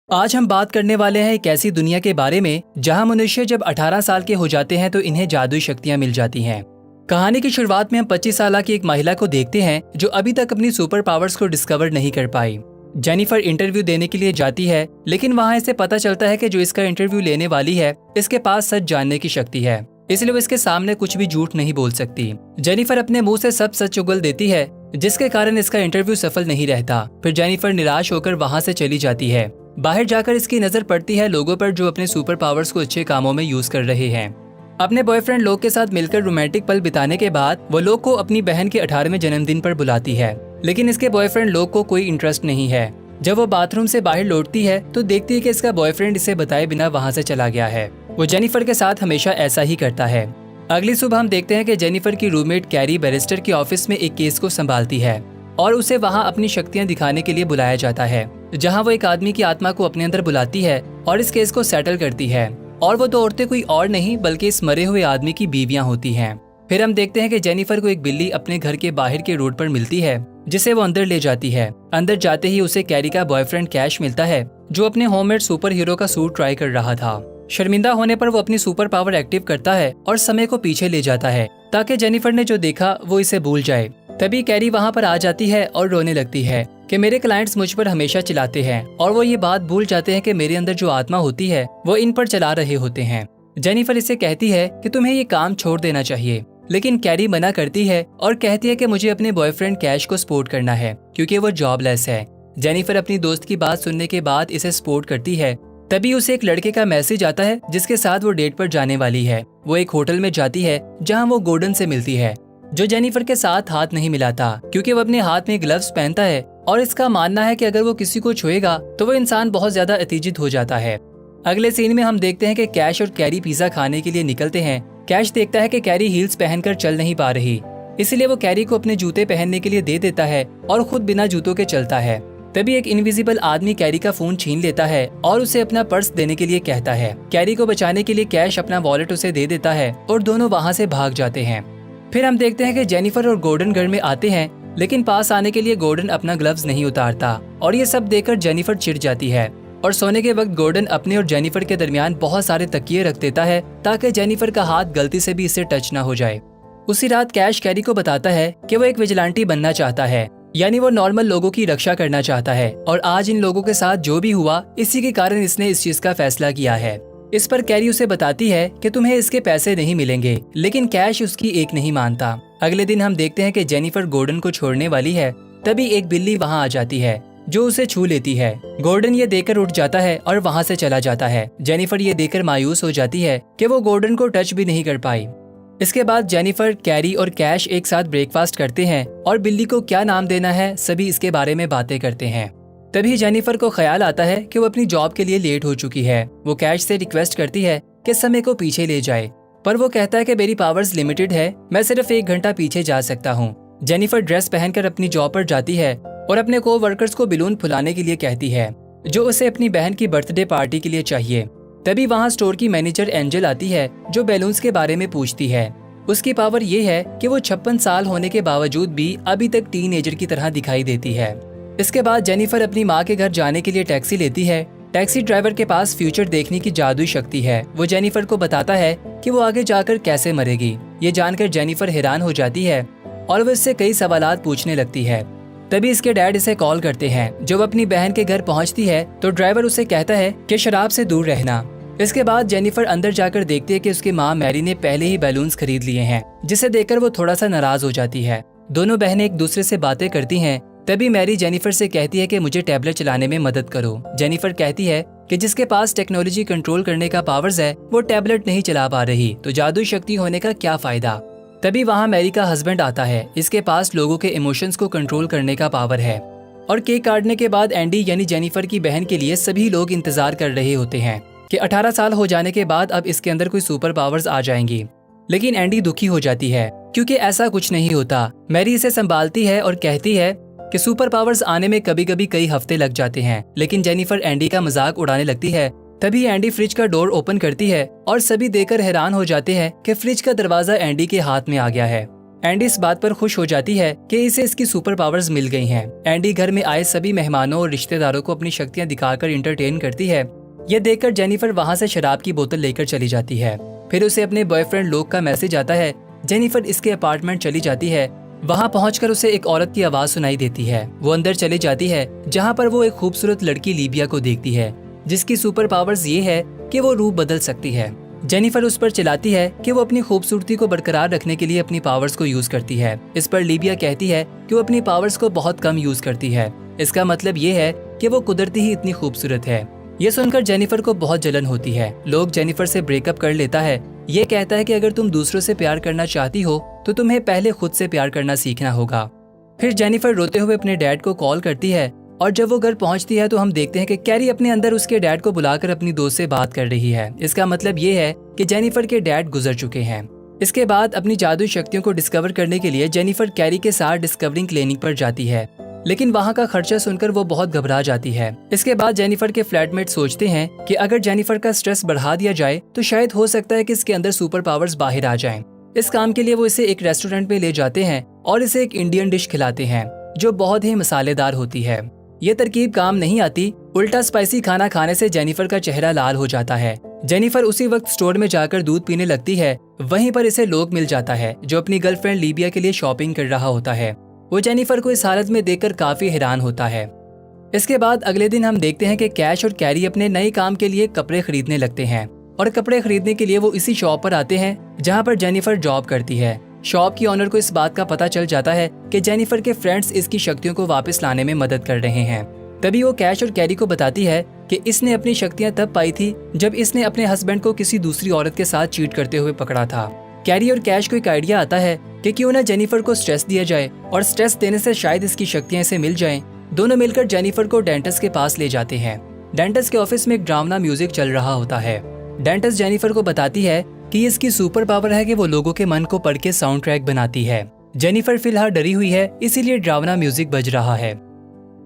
आज हम बात करने वाले हैं एक ऐसी दुनिया के बारे में जहां मनुष्य जब 18 साल के हो जाते हैं तो इन्हें जादुई शक्तियां मिल जाती हैं। कहानी की शुरुआत में हम 25 साल की एक महिला को देखते हैं जो अभी तक अपनी सुपर पावर्स को डिस्कवर नहीं कर पाई। जेनिफर इंटरव्यू देने के लिए जाती है, लेकिन वहां इसे पता चलता है कि जो इसका इंटरव्यू लेने वाली है इसके पास सच जानने की शक्ति है, इसलिए वो इसके सामने कुछ भी झूठ नहीं बोल सकती। जेनिफर अपने मुंह से सब सच उगल देती है, जिसके कारण इसका इंटरव्यू सफल नहीं रहता। फिर जेनिफर निराश होकर वहां से चली जाती है। बाहर जाकर इसकी नजर पड़ती है लोगों पर जो अपने सुपर पावर्स को अच्छे कामों में यूज कर रहे हैं। अपने बॉयफ्रेंड लोग के साथ मिलकर रोमांटिक पल बिताने के बाद वो लोग को अपनी बहन के 18वें जन्मदिन पर बुलाती है, लेकिन इसके बॉयफ्रेंड लोग को कोई इंटरेस्ट नहीं है। जब वो बाथरूम से बाहर लौटती है तो देखती है कि इसका बॉयफ्रेंड इसे बताए बिना वहाँ से चला गया है। वो जेनिफर के साथ हमेशा ऐसा ही करता है। अगली सुबह हम देखते हैं कि जेनिफर की रूममेट कैरी बैरिस्टर के ऑफिस में एक केस को संभालती है और उसे वहाँ अपनी शक्तियाँ दिखाने के लिए बुलाया जाता है, जहाँ वो एक आदमी की आत्मा को अपने अंदर बुलाती है और इस केस को सेटल करती है। और वो दो औरतें कोई और नहीं बल्कि इस मरे हुए आदमी की बीवियां होती हैं। फिर हम देखते हैं कि जेनिफर को एक बिल्ली अपने घर के बाहर के रोड पर मिलती है, जिसे वो अंदर ले जाती है। अंदर जाते ही उसे कैरी का बॉयफ्रेंड कैश मिलता है, जो अपने होममेड सुपर हीरो का सूट ट्राई कर रहा था। शर्मिंदा होने पर वो अपनी सुपर पावर एक्टिव करता है और समय को पीछे ले जाता है ताकि जेनिफर ने जो देखा वो इसे भूल जाए। तभी कैरी वहाँ पर आ जाती है और रोने लगती है कि मेरे क्लाइंट्स मुझ पर हमेशा चिल्लाते हैं और वो ये बात भूल जाते हैं कि मेरे अंदर जो आत्मा होती है वो इन पर चला रहे होते हैं। जेनिफर इसे कहती है कि तुम्हें ये काम छोड़ देना चाहिए, लेकिन कैरी मना करती है और कहती है कि मुझे अपने बॉयफ्रेंड कैश को सपोर्ट करना है क्योंकि वो जॉबलेस है। जेनिफर अपनी दोस्त की बात सुनने के बाद इसे सपोर्ट करती है। तभी उसे एक लड़के का मैसेज आता है जिसके साथ वो डेट पर जाने वाली है। वो एक होटल में जाती है जहाँ वो गॉर्डन से मिलती है, जो जेनिफर के साथ हाथ नहीं मिलाता क्योंकि वो अपने हाथ में ग्लव्स पहनता है और इसका मानना है कि अगर वो किसी को छुएगा तो वो इंसान बहुत ज्यादा उत्तेजित हो जाता है। अगले सीन में हम देखते हैं कि कैश और कैरी पिज्जा खाने के लिए निकलते हैं। कैश देखता है कि कैरी हील्स पहनकर चल नहीं पा रही, इसलिए वो कैरी को अपने जूते पहनने के लिए दे देता है और खुद बिना जूतों के चलता है। तभी एक इनविजिबल आदमी कैरी का फोन छीन लेता है और उसे अपना पर्स देने के लिए कहता है। कैरी को बचाने के लिए कैश अपना वॉलेट उसे दे देता है और दोनों वहाँ से भाग जाते हैं। फिर हम देखते हैं कि जेनिफर और गॉर्डन घर में आते हैं, लेकिन पास आने के लिए गॉर्डन अपना ग्लव्स नहीं उतारता और ये सब देखकर जेनिफर चिढ़ जाती है और सोने के वक्त गॉर्डन अपने और जेनिफर के दरमियान बहुत सारे तकिए रख देता है ताकि जेनिफर का हाथ गलती से भी इससे टच ना हो जाए। उसी रात कैश कैरी को बताता है कि वो एक विजिलेंटी बनना चाहता है, यानी वो नॉर्मल लोगों की रक्षा करना चाहता है और आज इन लोगों के साथ जो भी हुआ इसी के कारण इसने इस चीज का फैसला किया है। इस पर कैरी उसे बताती है कि तुम्हें इसके पैसे नहीं मिलेंगे, लेकिन कैश उसकी एक नहीं मानता। अगले दिन हम देखते हैं कि जेनिफर गॉर्डन को छोड़ने वाली है, तभी एक बिल्ली वहां आ जाती है जो उसे छू लेती है। गॉर्डन ये देखकर उठ जाता है और वहां से चला जाता है। जेनिफर ये देखकर मायूस हो जाती है कि वो गॉर्डन को टच भी नहीं कर पाई। इसके बाद जेनिफर, कैरी और कैश एक साथ ब्रेकफास्ट करते हैं और बिल्ली को क्या नाम देना है सभी इसके बारे में बातें करते हैं। तभी जेनिफर को ख्याल आता है कि वो अपनी जॉब के लिए लेट हो चुकी है। वो कैश से रिक्वेस्ट करती है कि समय को पीछे ले जाए, पर वो कहता है कि मेरी पावर्स लिमिटेड है, मैं सिर्फ 1 घंटा पीछे जा सकता हूँ। जेनिफर ड्रेस पहनकर अपनी जॉब पर जाती है और अपने को-वर्कर्स को बैलून फुलाने के लिए कहती है, जो उसे अपनी बहन की बर्थडे पार्टी के लिए चाहिए। तभी वहाँ स्टोर की मैनेजर एंजल आती है जो बैलून्स के बारे में पूछती है। उसकी पावर ये है कि वो 56 साल होने के बावजूद भी अभी तक टीनएजर की तरह दिखाई देती है। इसके बाद जेनिफर अपनी माँ के घर जाने के लिए टैक्सी लेती है। टैक्सी ड्राइवर के पास फ्यूचर देखने की जादुई शक्ति है। वो जेनिफर को बताता है कि वो आगे जाकर कैसे मरेगी। ये जानकर जेनिफर हैरान हो जाती है और वो इससे कई सवालात पूछने लगती है। तभी इसके डैड इसे कॉल करते हैं। जब अपनी बहन के घर पहुंचती है तो ड्राइवर उसे कहता है कि शराब से दूर रहना। इसके बाद जेनिफर अंदर जाकर देखती है कि उसकी माँ मैरी ने पहले ही बैलून्स खरीद लिए हैं, जिसे देखकर वो थोड़ा सा नाराज हो जाती है। दोनों बहनें एक दूसरे से बातें करती हैं। तभी मैरी जेनिफर से कहती है कि मुझे टैबलेट चलाने में मदद करो। जेनिफर कहती है कि जिसके पास टेक्नोलॉजी कंट्रोल करने का पावर्स है वो टैबलेट नहीं चला पा रही, तो जादुई शक्ति होने का क्या फायदा। तभी वहाँ मैरी का हस्बैंड आता है। इसके पास लोगों के इमोशंस को कंट्रोल करने का पावर है। और केक काटने के बाद एंडी यानी जेनिफर की बहन के लिए सभी लोग इंतजार कर रहे होते हैं कि 18 साल हो जाने के बाद अब इसके अंदर कोई सुपर पावर्स आ जाएंगी। लेकिन एंडी दुखी हो जाती है क्योंकि ऐसा कुछ नहीं होता। मैरी इसे संभालती है और कहती है कि सुपर पावर्स आने में कभी कभी कई हफ्ते लग जाते हैं, लेकिन जेनिफर एंडी का मजाक उड़ाने लगती है। तभी एंडी फ्रिज का डोर ओपन करती है और सभी देखकर हैरान हो जाते हैं कि फ्रिज का दरवाजा एंडी के हाथ में आ गया है। एंडी इस बात पर खुश हो जाती है कि इसे इसकी सुपर पावर्स मिल गई हैं। एंडी घर में आए सभी मेहमानों और रिश्तेदारों को अपनी शक्तियां दिखाकर इंटरटेन करती है। ये देखकर जेनिफर वहां से शराब की बोतल लेकर चली जाती है। फिर उसे अपने बॉयफ्रेंड लोक का मैसेज आता है। जेनिफर इसके अपार्टमेंट चली जाती है। वहां पहुंचकर उसे एक औरत की आवाज सुनाई देती है। वो अंदर चली जाती है, जहां पर वो एक खूबसूरत लड़की लीबिया को देखती है, जिसकी सुपर पावर्स ये है कि वो रूप बदल सकती है। जेनिफर उस पर चिल्लाती है कि वो अपनी खूबसूरती को बरकरार रखने के लिए अपनी पावर्स को यूज करती है। इस पर लीबिया कहती है कि वो अपनी पावर्स को बहुत कम यूज करती है। इसका मतलब ये है कि वो कुदरती ही इतनी खूबसूरत है। ये सुनकर जेनिफर को बहुत जलन होती है। लोग जेनिफर से ब्रेकअप कर लेता है। ये कहता है कि अगर तुम दूसरों से प्यार करना चाहती हो तो तुम्हें पहले खुद से प्यार करना सीखना होगा। फिर जेनिफर रोते हुए अपने डैड को कॉल करती है और जब वो घर पहुंचती है तो हम देखते हैं कि कैरी अपने अंदर उसके डैड को बुलाकर अपनी दोस्त से बात कर रही है। इसका मतलब ये है कि जेनिफर के डैड गुजर चुके हैं। इसके बाद अपनी जादुई शक्तियों को डिस्कवर करने के लिए जेनिफर कैरी के साथ डिस्कवरिंग क्लिनिक पर जाती है, लेकिन वहाँ का खर्चा सुनकर वो बहुत घबरा जाती है। इसके बाद जेनिफर के फ्लैटमेट सोचते हैं कि अगर जेनिफर का स्ट्रेस बढ़ा दिया जाए तो शायद हो सकता है कि इसके अंदर सुपर पावर्स बाहर आ जाएं। इस काम के लिए वो इसे एक रेस्टोरेंट में ले जाते हैं और इसे एक इंडियन डिश खिलाते हैं जो बहुत ही मसालेदार होती है। ये तरकीब काम नहीं आती। उल्टा स्पाइसी खाना खाने से जेनिफर का चेहरा लाल हो जाता है। जेनिफर उसी वक्त स्टोर में जाकर दूध पीने लगती है। वहीं पर इसे लोक मिल जाता है जो अपनी गर्लफ्रेंड लीबिया के लिए शॉपिंग कर रहा होता है। वो जेनिफर को इस हालत में देखकर काफी हैरान होता है। इसके बाद अगले दिन हम देखते हैं कि कैश और कैरी अपने नए काम के लिए कपड़े खरीदने लगते हैं और कपड़े खरीदने के लिए वो इसी शॉप पर आते हैं जहाँ पर जेनिफर जॉब करती है। शॉप की ऑनर को इस बात का पता चल जाता है कि जेनिफर के फ्रेंड्स इसकी शक्तियों को वापस लाने में मदद कर रहे हैं। तभी वो कैश और कैरी को बताती है कि इसने अपनी शक्तियां तब पाई थी जब इसने अपने हस्बैंड को किसी दूसरी औरत के साथ चीट करते हुए पकड़ा था। कैरी और कैश को एक आइडिया आता है कि क्यों ना जेनिफर को स्ट्रेस दिया जाए और स्ट्रेस देने से शायद इसकी शक्तियां इसे मिल जाएं। दोनों मिलकर जेनिफर को डेंटिस्ट के पास ले जाते हैं। डेंटिस्ट के ऑफिस में एक ड्रामना म्यूजिक चल रहा होता है। डेंटिस्ट जेनिफर को बताती है कि इसकी सुपर पावर है कि वो लोगों के मन को पढ़ के साउंड ट्रैक बनाती है। जेनिफर फिलहाल डरी हुई है, इसीलिए ड्रामना म्यूजिक बज रहा है।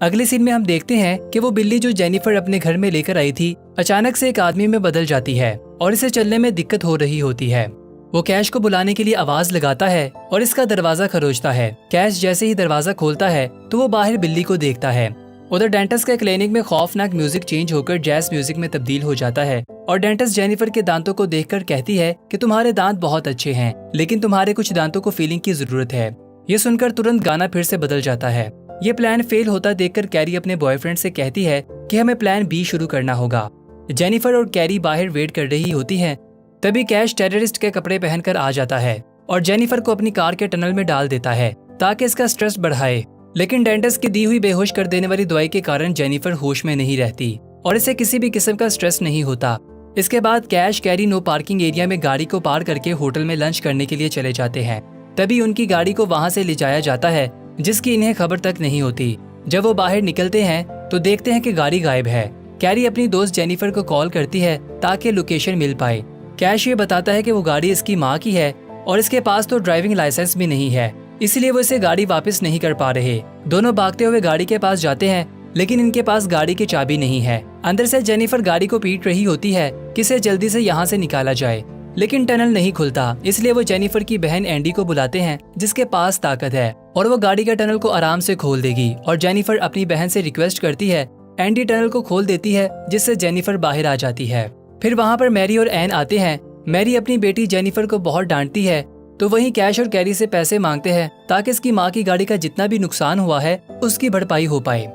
अगले सीन में हम देखते हैं कि वो बिल्ली जो जेनिफर अपने घर में लेकर आई थी अचानक से एक आदमी में बदल जाती है और इसे चलने में दिक्कत हो रही होती है। वो कैश को बुलाने के लिए आवाज लगाता है और इसका दरवाजा खरोचता है। कैश जैसे ही दरवाजा खोलता है तो वो बाहर बिल्ली को देखता है। उधर डेंटिस्ट के क्लिनिक में खौफनाक म्यूजिक चेंज होकर जैज म्यूजिक में तब्दील हो जाता है और डेंटिस्ट जेनिफर के दांतों को देखकर कहती है कि तुम्हारे दांत बहुत अच्छे हैं, लेकिन तुम्हारे कुछ दांतों को फीलिंग की जरूरत है। ये सुनकर तुरंत गाना फिर से बदल जाता है। ये प्लान फेल होता देखकर कैरी अपने बॉयफ्रेंड से कहती है कि हमें प्लान बी शुरू करना होगा। जेनिफर और कैरी बाहर वेट कर रही होती हैं। तभी कैश टेररिस्ट के कपड़े पहनकर आ जाता है और जेनिफर को अपनी कार के टनल में डाल देता है ताकि इसका स्ट्रेस बढ़ाए। लेकिन डेंटिस्ट की दी हुई बेहोश कर देने वाली दवाई के कारण जेनिफर होश में नहीं रहती और इसे किसी भी किस्म का स्ट्रेस नहीं होता। इसके बाद cash carry no parking area में गाड़ी को पार करके होटल में लंच करने के लिए चले जाते हैं। तभी उनकी गाड़ी को वहां से ले जाया जाता है जिसकी इन्हें खबर तक नहीं होती। जब वो बाहर निकलते हैं तो देखते हैं कि गाड़ी गायब है। कैरी अपनी दोस्त जेनिफर को कॉल करती है ताकि लोकेशन मिल पाए। कैश ये बताता है कि वो गाड़ी इसकी माँ की है और इसके पास तो ड्राइविंग लाइसेंस भी नहीं है, इसलिए वो इसे गाड़ी वापस नहीं कर पा रहे। दोनों भागते हुए गाड़ी के पास जाते हैं लेकिन इनके पास गाड़ी की चाबी नहीं है। अंदर से जेनिफर गाड़ी को पीट रही होती है कि इसे जल्दी से यहाँ से निकाला जाए, लेकिन टनल नहीं खुलता। इसलिए वो जेनिफर की बहन एंडी को बुलाते हैं जिसके पास ताकत है और वो गाड़ी के टनल को आराम से खोल देगी। और जेनिफर अपनी बहन से रिक्वेस्ट करती है। एंडी टनल को खोल देती है जिससे जेनिफर बाहर आ जाती है। फिर वहाँ पर मैरी और एन आते हैं। मैरी अपनी बेटी जेनिफर को बहुत डांटती है तो वहीं कैश और कैरी से पैसे मांगते हैं ताकि इसकी माँ की गाड़ी का जितना भी नुकसान हुआ है उसकी भरपाई हो पाए।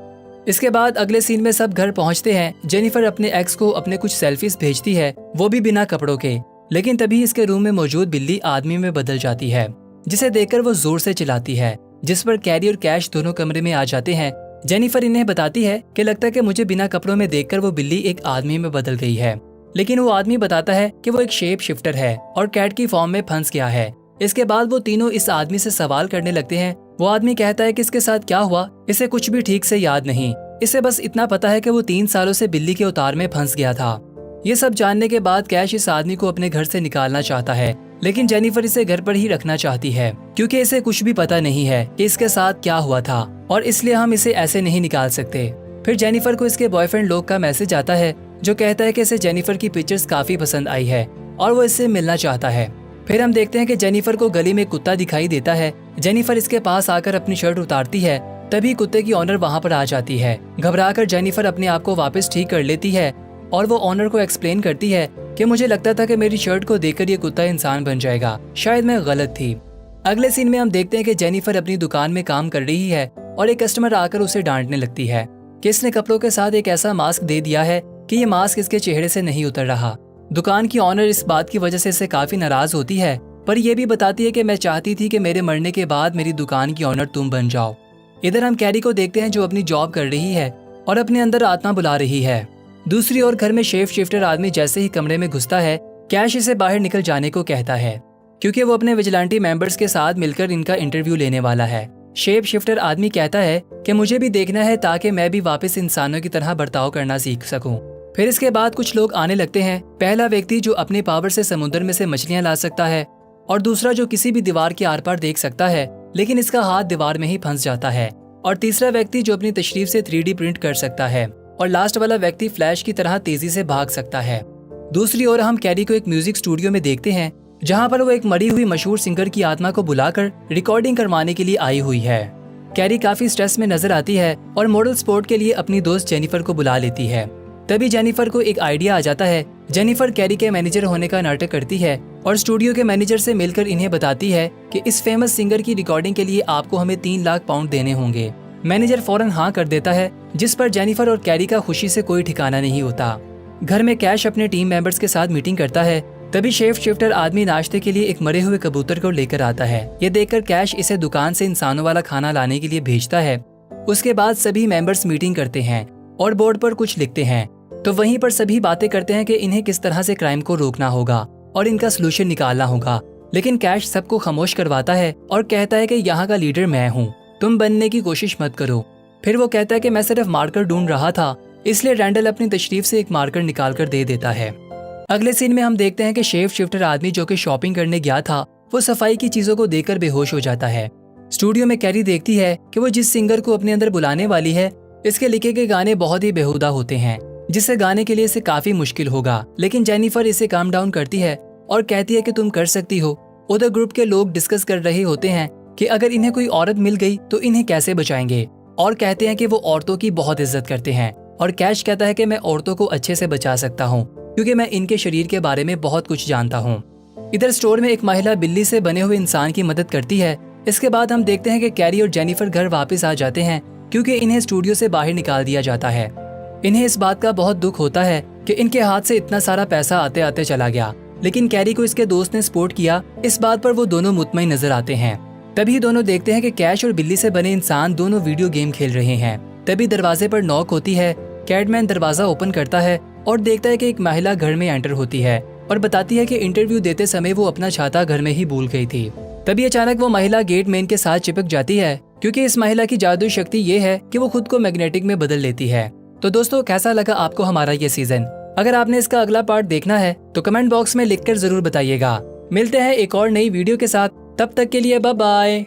इसके बाद अगले सीन में सब घर पहुँचते हैं। जेनिफर अपने एक्स को अपने कुछ सेल्फीज भेजती है, वो भी बिना कपड़ों के। लेकिन तभी इसके रूम में मौजूद बिल्ली आदमी में बदल जाती है जिसे देखकर वो जोर से चिल्लाती है, जिस पर कैरी और कैश दोनों कमरे में आ जाते हैं। जेनिफर इन्हें बताती है कि लगता है कि मुझे बिना कपड़ों में देखकर वो बिल्ली एक आदमी में बदल गई है, लेकिन वो आदमी बताता है कि वो एक शेप शिफ्टर है और कैट की फॉर्म में फंस गया है। इसके बाद वो तीनों इस आदमी से सवाल करने लगते हैं। वो आदमी कहता है कि इसके साथ क्या हुआ इसे कुछ भी ठीक से याद नहीं, इसे बस इतना पता है कि वो 3 सालों से बिल्ली के उतार में फंस गया था। ये सब जानने के बाद कैश इस आदमी को अपने घर से निकालना चाहता है, लेकिन जेनिफर इसे घर पर ही रखना चाहती है क्योंकि इसे कुछ भी पता नहीं है कि इसके साथ क्या हुआ था और इसलिए हम इसे ऐसे नहीं निकाल सकते। फिर जेनिफर को इसके बॉयफ्रेंड लोक का मैसेज आता है जो कहता है कि इसे जेनिफर की पिक्चर्स काफी पसंद आई है और वो इससे मिलना चाहता है। फिर हम देखते हैं कि जेनिफर को गली में कुत्ता दिखाई देता है। जेनिफर इसके पास आकर अपनी शर्ट उतारती है, तभी कुत्ते की ऑनर वहाँ पर आ जाती है। घबराकर जेनिफर अपने आप को वापस ठीक कर लेती है और वो ऑनर को एक्सप्लेन करती है कि मुझे लगता था कि मेरी शर्ट को देखकर ये कुत्ता इंसान बन जाएगा, शायद मैं गलत थी। अगले सीन में हम देखते हैं कि जेनिफर अपनी दुकान में काम कर रही है और एक कस्टमर आकर उसे डांटने लगती है कि इसने कपड़ों के साथ एक ऐसा मास्क दे दिया है कि ये मास्क इसके चेहरे से नहीं उतर रहा। दुकान की ऑनर इस बात की वजह से इससे काफी नाराज होती है, पर यह भी बताती है कि मैं चाहती थी कि मेरे मरने के बाद मेरी दुकान की ऑनर तुम बन जाओ। इधर हम कैरी को देखते हैं जो अपनी जॉब कर रही है और अपने अंदर आत्मा बुला रही है। दूसरी ओर घर में शेफ शिफ्टर आदमी जैसे ही कमरे में घुसता है, कैश इसे बाहर निकल जाने को कहता है क्योंकि वो अपने विजिलेंटी मेंबर्स के साथ मिलकर इनका इंटरव्यू लेने वाला है। शेप शिफ्टर आदमी कहता है कि मुझे भी देखना है ताकि मैं भी वापस इंसानों की तरह बर्ताव करना सीख सकूं। फिर इसके बाद कुछ लोग आने लगते हैं। पहला व्यक्ति जो अपने पावर से समुद्र में से मछलियां ला सकता है और दूसरा जो किसी भी दीवार के आर पार देख सकता है लेकिन इसका हाथ दीवार में ही फंस जाता है, और तीसरा व्यक्ति जो अपनी तशरीफ से 3D प्रिंट कर सकता है, और लास्ट वाला व्यक्ति फ्लैश की तरह तेजी से भाग सकता है। दूसरी ओर हम कैरी को एक म्यूजिक स्टूडियो में देखते हैं जहां पर वो एक मरी हुई मशहूर सिंगर की आत्मा को बुलाकर रिकॉर्डिंग करवाने के लिए आई हुई है। कैरी काफी स्ट्रेस में नजर आती है और मॉडल स्पोर्ट के लिए अपनी दोस्त जेनिफर को बुला लेती है। तभी जेनिफर को एक आइडिया आ जाता है। जेनिफर कैरी के मैनेजर होने का नाटक करती है और स्टूडियो के मैनेजर से मिलकर इन्हें बताती है कि इस फेमस सिंगर की रिकॉर्डिंग के लिए आपको हमें 3 लाख पाउंड देने होंगे। मैनेजर फौरन हाँ कर देता है, जिस पर जेनिफर और कैरी का खुशी से कोई ठिकाना नहीं होता। घर में कैश अपने टीम मेंबर्स के साथ मीटिंग करता है। तभी शेफ शिफ्टर आदमी नाश्ते के लिए एक मरे हुए कबूतर को लेकर आता है। ये देखकर कैश इसे दुकान से इंसानों वाला खाना लाने के लिए भेजता है। उसके बाद सभी मेंबर्स मीटिंग करते हैं और बोर्ड पर कुछ लिखते हैं। तो वहीं पर सभी बातें करते हैं कि इन्हें किस तरह से क्राइम को रोकना होगा और इनका सोल्यूशन निकालना होगा। लेकिन कैश सबको खामोश करवाता है और कहता है कि यहाँ का लीडर मैं हूँ, तुम बनने की कोशिश मत करो। फिर वो कहता है कि मैं सिर्फ मार्कर ढूंढ रहा था, इसलिए रैंडल अपनी तशरीफ से एक मार्कर निकाल कर दे देता है। अगले सीन में हम देखते हैं कि शेफ शिफ्टर आदमी जो कि शॉपिंग करने गया था वो सफाई की चीजों को देखकर बेहोश हो जाता है। स्टूडियो में कैरी देखती है कि वो जिस सिंगर को अपने अंदर बुलाने वाली है इसके लिखे गए गाने बहुत ही बेहुदा होते हैं, जिसे गाने के लिए इसे काफी मुश्किल होगा। लेकिन जेनिफर इसे काम डाउन करती है और कहती है कि तुम कर सकती हो। उधर ग्रुप के लोग डिस्कस कर रहे होते हैं कि अगर इन्हें कोई औरत मिल गई तो इन्हें कैसे बचाएंगे, और कहते हैं कि वो औरतों की बहुत इज्जत करते हैं। और कैश कहता है कि मैं औरतों को अच्छे से बचा सकता हूँ क्योंकि मैं इनके शरीर के बारे में बहुत कुछ जानता हूँ। इधर स्टोर में एक महिला बिल्ली से बने हुए इंसान की मदद करती है। इसके बाद हम देखते हैं कि कैरी और जेनिफर घर वापस आ जाते हैं क्योंकि इन्हें स्टूडियो से बाहर निकाल दिया जाता है। इन्हें इस बात का बहुत दुख होता है कि इनके हाथ से इतना सारा पैसा आते आते चला गया, लेकिन कैरी को इसके दोस्त ने सपोर्ट किया। इस बात पर वो दोनों मुतमईन नजर आते हैं। तभी दोनों देखते हैं कि कैश और बिल्ली से बने इंसान दोनों वीडियो गेम खेल रहे हैं। तभी दरवाजे पर नॉक होती है। कैटमैन दरवाजा ओपन करता है और देखता है कि एक महिला घर में एंटर होती है और बताती है कि इंटरव्यू देते समय वो अपना छाता घर में ही भूल गई थी। तभी अचानक वो महिला गेटमैन के साथ चिपक जाती है क्योंकि इस महिला की जादुई शक्ति ये है कि वो खुद को मैग्नेटिक में बदल लेती है। तो दोस्तों, कैसा लगा आपको हमारा ये सीजन? अगर आपने इसका अगला पार्ट देखना है तो कमेंट बॉक्स में लिखकर जरूर बताइएगा। मिलते हैं एक और नई वीडियो के साथ, तब तक के लिए बाय बाय।